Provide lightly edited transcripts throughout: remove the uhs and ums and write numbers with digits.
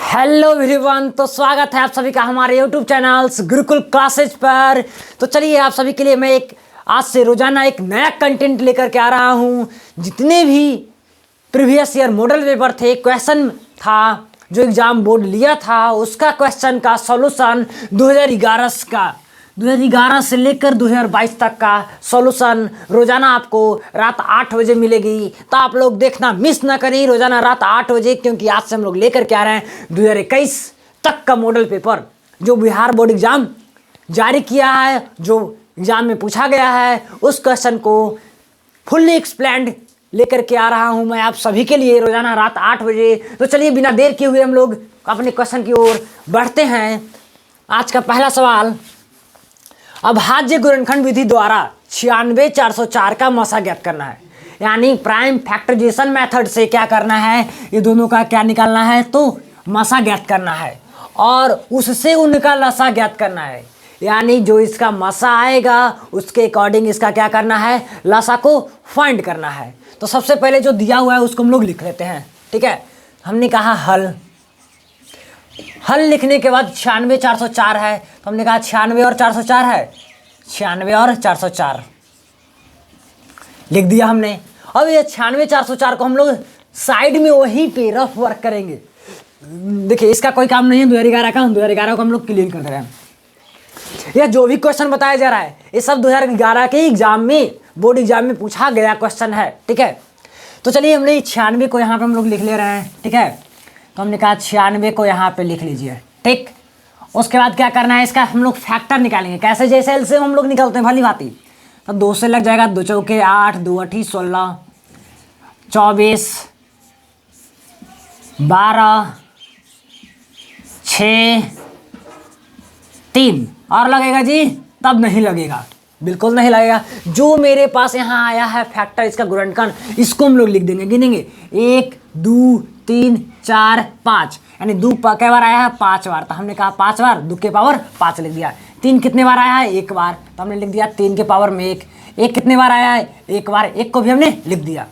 Hello everyone, तो स्वागत है आप सभी का हमारे यूट्यूब चैनल्स गुरुकुल क्लासेज पर। तो चलिए आप सभी के लिए मैं आज से रोजाना एक नया कंटेंट लेकर के आ रहा हूँ। जितने भी प्रीवियस ईयर मॉडल पेपर थे, क्वेश्चन था जो एग्जाम बोर्ड लिया था, उसका क्वेश्चन का सॉल्यूशन 2011 से लेकर 2022 तक का सॉल्यूशन रोजाना आपको रात 8 बजे मिलेगी। तो आप लोग देखना मिस ना करें रोजाना रात 8 बजे, क्योंकि आज से हम लोग लेकर के आ रहे हैं 2021 तक का मॉडल पेपर जो बिहार बोर्ड एग्जाम जारी किया है, जो एग्जाम में पूछा गया है, उस क्वेश्चन को फुल्ली एक्सप्लेन्ड लेकर के आ रहा हूं मैं आप सभी के लिए रोजाना रात 8 बजे। तो चलिए बिना देर किए हुए हम लोग अपने क्वेश्चन की ओर बढ़ते हैं। आज का पहला सवाल, अभाज्य गुणनखंड विधि द्वारा 96,404 का मसा ज्ञात करना है। यानी प्राइम फैक्टराइजेशन मेथड से क्या करना है, ये दोनों का क्या निकालना है, तो मसा ज्ञात करना है और उससे उनका लसा ज्ञात करना है। यानी जो इसका मसा आएगा उसके अकॉर्डिंग इसका क्या करना है, लसा को फाइंड करना है। तो सबसे पहले जो दिया हुआ है उसको हम लोग लिख लेते हैं। ठीक है, हमने कहा हल लिखने के बाद 96,404 है, तो हमने कहा 96 और 404 है, 96 और 404 लिख दिया हमने। अब ये 96,404 को हम लोग साइड में वहीं पे रफ वर्क करेंगे। देखिए इसका कोई काम नहीं है 2011 का, 2011 को हम लोग क्लियर कर दे रहे हैं। यह जो भी क्वेश्चन बताया जा रहा है ये सब 2011 के एग्जाम में, बोर्ड एग्जाम में पूछा गया क्वेश्चन है। ठीक है, तो चलिए हमने 96 को यहाँ पे हम लोग लिख ले रहे हैं। ठीक है, तो हमने कहा 96 को यहाँ पे लिख लीजिए। ठीक, उसके बाद क्या करना है, इसका हम लोग फैक्टर निकालेंगे। कैसे, जैसे एलसीएम हम लोग निकालते हैं भली भांति। तो 2 से लग जाएगा, 2 चौके 8, 2 अठी 16, 24, 12, 6, 3 और लगेगा जी, तब नहीं लगेगा, बिल्कुल नहीं लगेगा। जो मेरे पास यहाँ आया है फैक्टर, इसका गुणनखंड, इसको हम लोग लिख देंगे, गिनेंगे 1, 2, 3, 4, 5। यानी 2 कै बार आया है, 5 बार। तो हमने कहा 5 बार, 2 के पावर 5 लिख दिया। 3 कितने बार आया है, 1 बार, तो हमने लिख दिया 3 के पावर में 1। 1 कितने बार आया है, 1 बार, 1 को भी हमने लिख दिया।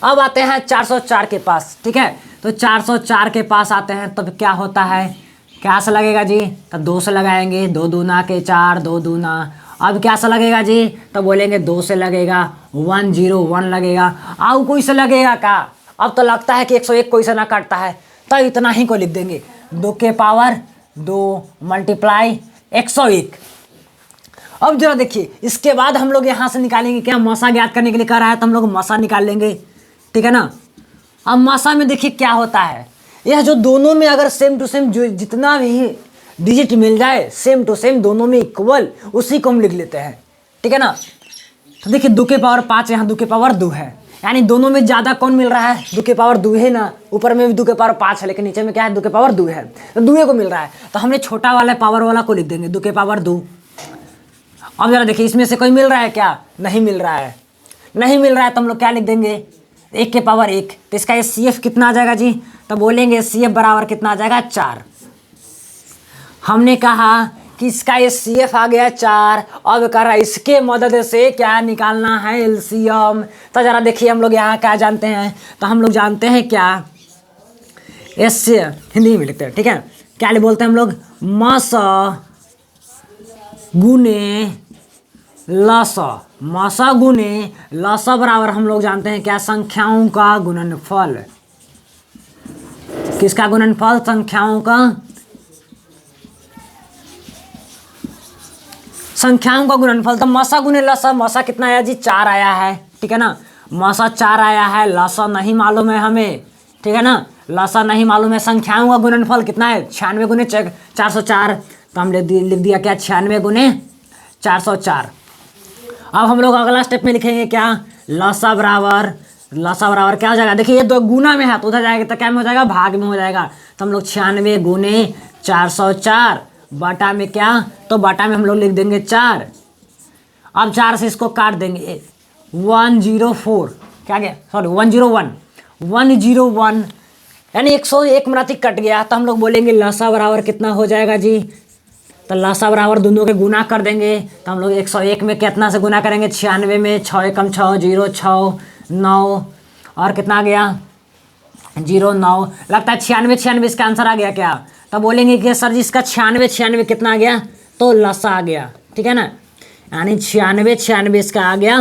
अब आते हैं 404 के पास। ठीक है, तो 404 के पास आते हैं, तब क्या होता है, क्या से लगेगा जी, तो 2 से लगाएंगे, 2 दूना के 4, 2 दूना। अब क्या सा लगेगा जी, तो बोलेंगे 2 से लगेगा, 101 लगेगा। अब कोई से लगेगा का, अब तो लगता है कि 101 कोई से ना काटता है, तो इतना ही को लिख देंगे, 2 के पावर 2 मल्टीप्लाई 101। अब जरा देखिए, इसके बाद हम लोग यहाँ से निकालेंगे क्या, मसा ज्ञात करने के लिए कह रहा है, तो हम लोग मसा निकाल लेंगे। ठीक है ना। अब मसा में देखिए क्या होता है, यह जो दोनों में अगर सेम टू सेम जो जितना भी डिजिट मिल जाए सेम टू सेम दोनों में इक्वल, उसी को हम लिख लेते हैं। ठीक है ना। तो देखिए 2 के पावर 5, यहाँ 2 के पावर 2 है, यानी दोनों में ज़्यादा कौन मिल रहा है, 2 के पावर 2 है ना। ऊपर में भी 2 के पावर 5 है, लेकिन नीचे में क्या है, 2 के पावर 2 है, तो 2 को मिल रहा है। तो हमने छोटा वाला पावर वाला को लिख देंगे 2 के पावर 2। अब जरा देखिए इसमें से कोई मिल रहा है क्या, नहीं मिल रहा है, नहीं मिल रहा है, तो हम लोग क्या लिख देंगे, 1 के पावर 1। तो इसका एचसीएफ कितना आ जाएगा जी, तो बोलेंगे एचसीएफ बराबर कितना आ जाएगा, 4। हमने कहा कि इसका एचसीएफ आ गया 4। अब कर रहा है इसके मदद से क्या निकालना है, एलसीएम। तो जरा देखिए हम लोग यहाँ क्या जानते हैं, तो हम लोग जानते हैं क्या, हिंदी में लिखते हैं। ठीक है, क्या बोलते हैं हम लोग, मसा गुने लसा। मसा गुने लसा बराबर हम लोग जानते हैं क्या, संख्याओं का गुणनफल। किसका गुणनफल, संख्याओं का, संख्याओं का गुणनफल। तो मसा गुने लसा, मसा कितना आया जी, 4 आया है। ठीक है ना, मसा 4 आया है, लसा नहीं मालूम है हमें। ठीक है ना, लसा नहीं मालूम है। संख्याओं का गुणनफल कितना है, 96 गुने 404। तो हमने लिख दिया क्या, 96 गुने 404। अब हम लोग अगला स्टेप में लिखेंगे क्या, लसा बराबर क्या हो जाएगा, देखिए ये 2 गुना में है तो उधर जाएगा, तो क्या में हो जाएगा, भाग में हो जाएगा। तो हम लोग 96 गुने 404 बटा में क्या, तो बटा में हम लोग लिख देंगे 4। अब 4 से इसको काट देंगे, 104 क्या गया, सॉरी 101 यानी 101 मराती कट गया। तो हम लोग बोलेंगे लसा बराबर कितना हो जाएगा जी, तो लसा बराबर दोनों के गुना कर देंगे। तो हम लोग 101 में कितना से गुना करेंगे, 96 में 6 एकम 6, 0 6 9 और कितना आ गया 09, लगता है 96 96 इसका आंसर आ गया क्या? तब बोलेंगे कि सर जी इसका 96 96 कितना आ गया? तो लसा आ गया, ठीक है ना, यानी 96 96 इसका आ गया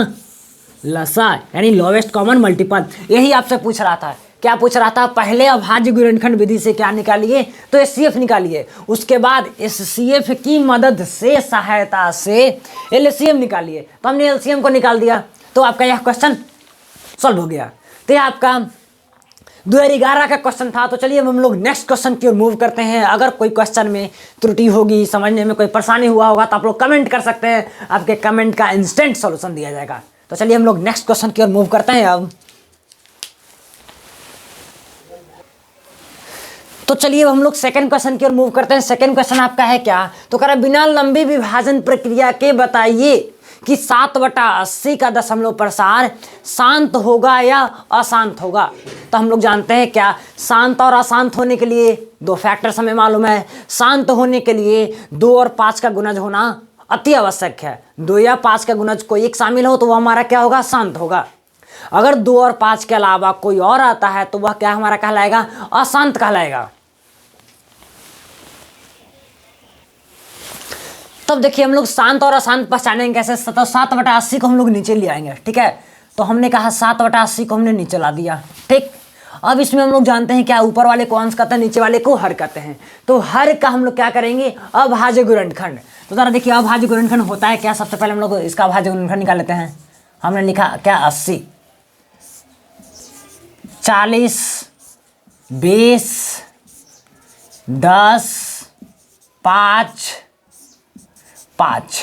लसा, यानी लोवेस्ट कॉमन मल्टीपल। यही आपसे पूछ रहा था, क्या पूछ रहा था? पहले अभाज्य गुणनखंड विधि से क्या निकालिए? तो एचसीएफ निकालिए, उसके बाद एचसीएफ की मदद से, सहायता से एलसीएम निकालिए। तो हमने एलसीएम को निकाल दिया, तो आपका यह क्वेश्चन सॉल्व हो गया। तो यह आपका 2011 का क्वेश्चन था। तो चलिए अब हम लोग नेक्स्ट क्वेश्चन की ओर मूव करते हैं। अगर कोई क्वेश्चन में त्रुटि होगी, समझने में कोई परेशानी हुआ होगा, तो आप लोग कमेंट कर सकते हैं, आपके कमेंट का इंस्टेंट सॉल्यूशन दिया जाएगा। तो चलिए हम लोग नेक्स्ट क्वेश्चन की ओर मूव करते हैं अब। तो चलिए हम लोग सेकंड क्वेश्चन की ओर मूव करते हैं। सेकंड क्वेश्चन आपका है क्या? तो कह रहा है बिना लंबी विभाजन प्रक्रिया के बताइए कि 7/80 का दशमलव प्रसार शांत होगा या अशांत होगा। तो हम लोग जानते हैं क्या, शांत और अशांत होने के लिए दो फैक्टर्स हमें मालूम है। शांत होने के लिए 2 और 5 का गुणज होना अति आवश्यक है। 2 या 5 का गुणज कोई एक शामिल हो तो वह हमारा क्या होगा? शांत होगा। अगर 2 और 5 के अलावा कोई और आता है तो वह क्या हमारा कहलाएगा? अशांत कहलाएगा। तब देखिए हम लोग शांत और अशांत पहचानेंगे कैसे? तो 7/80 को हम लोग नीचे ले आएंगे, ठीक है। तो हमने कहा 7/80 को हमने नीचे ला दिया, ठीक। अब इसमें हम लोग जानते हैं क्या, ऊपर वाले को अंश कहते हैं, नीचे वाले को हर कहते हैं। तो हर का हम लोग क्या करेंगे? अभाज्य गुणनखंड। तो जरा देखिए अभाज्य गुणनखंड होता है क्या? सबसे पहले हम लोग इसका अभाज्य गुणनखंड निकाल लेते हैं। हमने लिखा क्या? 80, 40, 20, 10, 5, 5,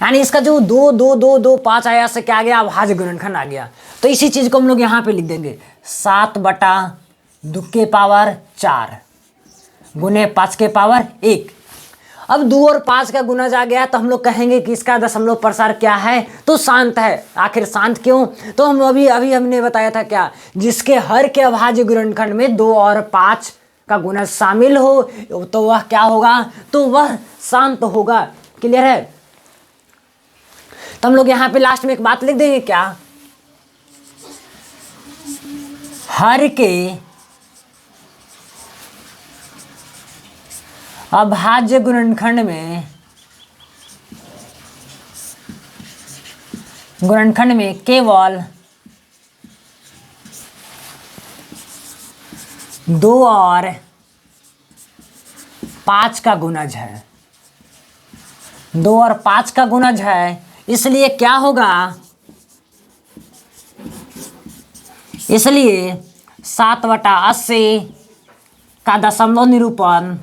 यानी इसका जो 2 2 2 2 5 आया से क्या आ गया? अभाज्य गुणनखंड आ गया। तो इसी चीज को हम लोग यहाँ पे लिख देंगे 7/2 के पावर 4 गुने 5 के पावर 1। अब 2 और 5 का गुणज आ गया तो हम लोग कहेंगे कि इसका दशमलव प्रसार क्या है? तो शांत है। आखिर शांत क्यों? तो हम अभी हमने बताया था क्या, जिसके हर के अभाज्य गुणनखंड में 2 और 5 का गुणज शामिल हो तो वह क्या होगा? तो वह शांत होगा। क्लियर है? तो हम लोग यहां पे लास्ट में एक बात लिख देंगे क्या, हर के अभाज्य गुणनखंड में केवल 2 और 5 का गुणज है। 2 और 5 का गुणज है, इसलिए क्या होगा? इसलिए 7/80 का दशमलव निरूपण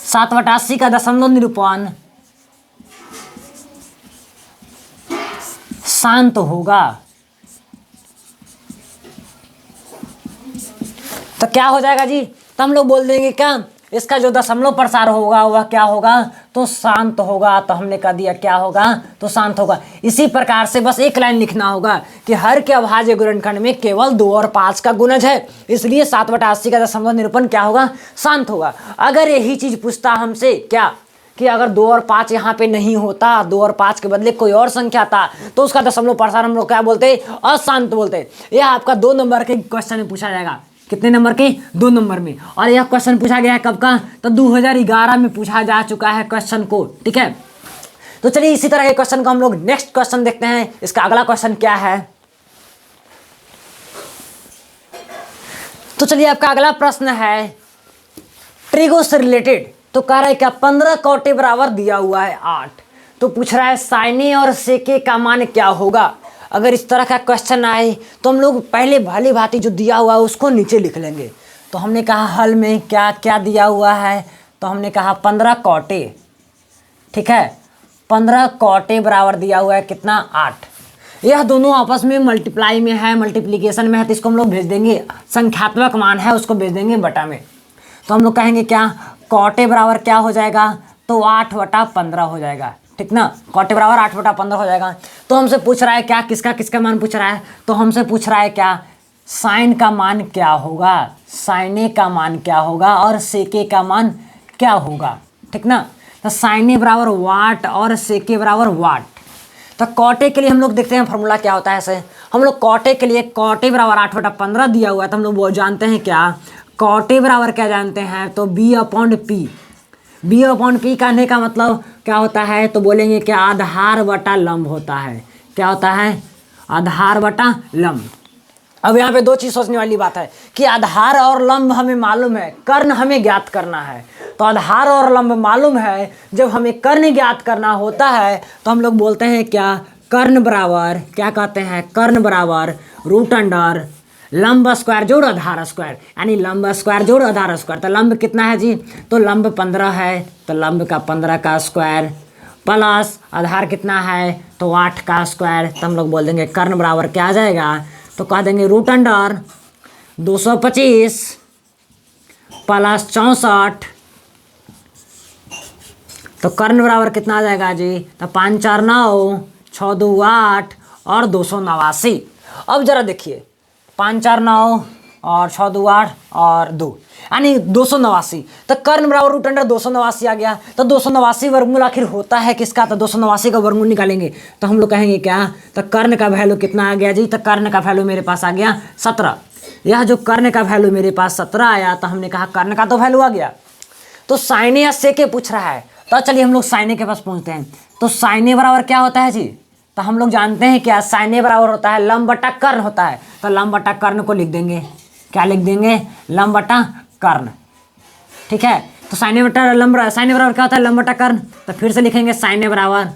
7/80 का दशमलव निरूपण शांत होगा। तो क्या हो जाएगा जी? तो हम लोग बोल देंगे क्या, इसका जो दशमलव प्रसार होगा वह क्या होगा? तो शांत होगा। तो हमने कह दिया क्या होगा? तो शांत होगा। इसी प्रकार से बस एक लाइन लिखना होगा कि हर के अभाज्य गुणनखंड में केवल 2 और 5 का गुणज है, इसलिए 7/80 का दशमलव निरूपण क्या होगा? शांत होगा। अगर यही चीज पूछता हमसे क्या, कि अगर 2 और 5 यहाँ पे नहीं होता, 2 और 5 के बदले कोई और संख्या था, तो उसका दशमलव प्रसार हम लोग क्या बोलते? अशांत बोलते। यह आपका 2 नंबर के क्वेश्चन में पूछा जाएगा। कितने नंबर के? 2 नंबर में। और यह क्वेश्चन पूछा गया है कब का? तो 2011 में पूछा जा चुका है क्वेश्चन को, ठीक है। तो चलिए इसी तरह के क्वेश्चन को हम लोग नेक्स्ट क्वेश्चन देखते हैं। इसका अगला क्वेश्चन क्या है? तो चलिए आपका अगला प्रश्न है ट्रिगो से रिलेटेड। तो कह रहा है क्या, 15 कौटे बराबर दिया हुआ है 8। तो पूछ रहा है साइने और सेके का मान क्या होगा। अगर इस तरह का क्वेश्चन आए तो हम लोग पहले भली भांति जो दिया हुआ है उसको नीचे लिख लेंगे। तो हमने कहा हल में क्या क्या दिया हुआ है? तो हमने कहा 15 कौटे, ठीक है। 15 कौटे बराबर दिया हुआ है कितना? 8। यह दोनों आपस में मल्टीप्लाई में है, मल्टीप्लीकेशन में है, तो इसको हम लोग भेज देंगे, संख्यात्मक मान है उसको भेज देंगे बटा में। तो हम लोग कहेंगे क्या, कौटे बराबर क्या हो जाएगा? तो 8/15 हो जाएगा, ठीक ना। कौटे बराबर 8/15 हो जाएगा। तो हमसे पूछ रहा है क्या, किसका किसका मान पूछ रहा है? तो हमसे पूछ रहा है क्या, साइन का मान क्या होगा, साइने का मान क्या होगा और सेके का मान क्या होगा, ठीक ना। तो साइने बराबर वाट और सेके बराबर वाट। तो कॉटे के लिए हम लोग देखते हैं फॉर्मूला क्या होता है। ऐसे हम लोग कॉटे के लिए कॉटे बराबर 8/15 दिया हुआ है, तो हम लोग वो जानते हैं क्या, कॉटे बराबर क्या जानते हैं, तो b/p। b/p कहने का मतलब क्या होता है, तो बोलेंगे क्या, आधार बटा लंब होता है। क्या होता है, आधार बटा लंब। अब यहाँ पे दो चीज़ सोचने वाली बात है कि आधार और लंब हमें मालूम है, कर्ण हमें ज्ञात करना है। तो आधार और लंब मालूम है, जब हमें कर्ण ज्ञात करना होता है तो हम लोग बोलते हैं क्या, कर्ण बराबर क्या कहते हैं, कर्ण बराबर रूट अंडर लंब स्क्वायर जोड़ आधार स्क्वायर, यानी लंब स्क्वायर जोड़ आधार स्क्वायर। तो लंब कितना है जी, तो लंब 15 है, तो लंब का 15 का स्क्वायर प्लस आधार कितना है, तो 8 का स्क्वायर। तो हम लोग बोल देंगे कर्ण बराबर क्या आ जाएगा, तो कह देंगे रूट अंडर 225 प्लस 64। तो कर्ण बराबर कितना आ जाएगा जी, तो 5 4 9 6 2 8 और 289। अब जरा देखिए 5 4 9 और 6 2 8 और 2 यानी 289। तो कर्ण बराबर रूट अंडर 289 आ गया। तो 289 वर्गमूल आखिर होता है किसका, तो 289 का वर्गमूल निकालेंगे तो हम लोग कहेंगे क्या, तो कर्ण का वैल्यू कितना आ गया जी, तो कर्ण का वैल्यू मेरे पास आ गया 17। यह जो कर्ण का वैल्यू मेरे पास 17 आया, तो हमने कहा कर्ण का तो वैल्यू आ गया। तो साइने या सेके पूछ रहा है, तो चलिए हम लोग साइने के पास पहुंचते हैं। तो साइने बराबर क्या होता है जी, तो हम लोग जानते हैं क्या, साइने बराबर होता है लंब बटा कर्ण होता है। तो लंब बटा कर्ण को लिख देंगे, क्या लिख देंगे, लंब बटा कर्ण। ठीक है, तो साइने बटा लंब, साइने बराबर क्या होता है, लंब बटा कर्ण। तो फिर से लिखेंगे साइने बराबर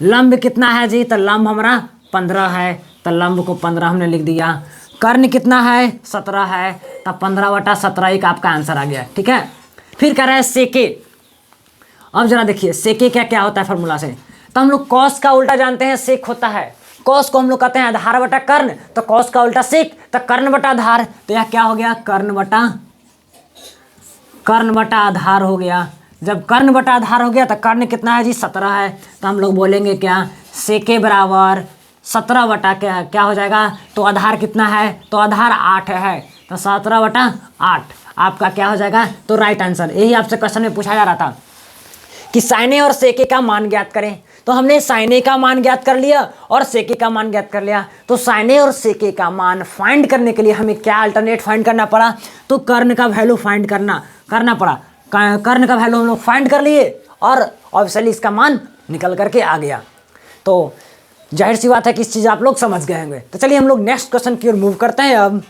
लंब कितना है जी, तो लंब हमारा 15 है, तो लंब को 15 हमने लिख दिया। कर्ण कितना है, 17 है, तो 15/17 एक आपका आंसर आ गया। ठीक है, फिर कह रहा है सेके। अब जरा देखिए सेके क्या क्या होता है फॉर्मूला से, तो हम लोग कॉस का उल्टा जानते हैं सेक होता है। कॉस को हम लोग कहते हैं आधार बटा कर्ण, तो कॉस का उल्टा सेक, तो कर्ण बटा आधार। तो यह क्या हो गया, कर्ण बटा आधार हो गया। जब कर्ण बटा आधार हो गया तो कर्ण कितना है जी, 17 है। तो हम लोग बोलेंगे क्या, सेके बराबर 17 क्या हो जाएगा, तो आधार कितना है, तो आधार 8 है, तो 17/8 आपका क्या हो जाएगा, तो राइट आंसर। यही आपसे क्वेश्चन में पूछा जा रहा था कि साइने और सेके का मान ज्ञात करें। तो हमने साइने का मान ज्ञात कर लिया और सेके का मान ज्ञात कर लिया। तो साइने और सेके का मान फाइंड करने के लिए हमें क्या अल्टरनेट फाइंड करना पड़ा, तो कर्ण का वैल्यू फाइंड करना पड़ा। कर्ण का वैल्यू हम लोग फाइंड कर लिए और ऑब्वियसली इसका मान निकल करके आ गया। तो जाहिर सी बात है कि इस चीज़ आप लोग समझ गए होंगे। तो चलिए हम लोग नेक्स्ट क्वेश्चन की ओर मूव करते हैं अब।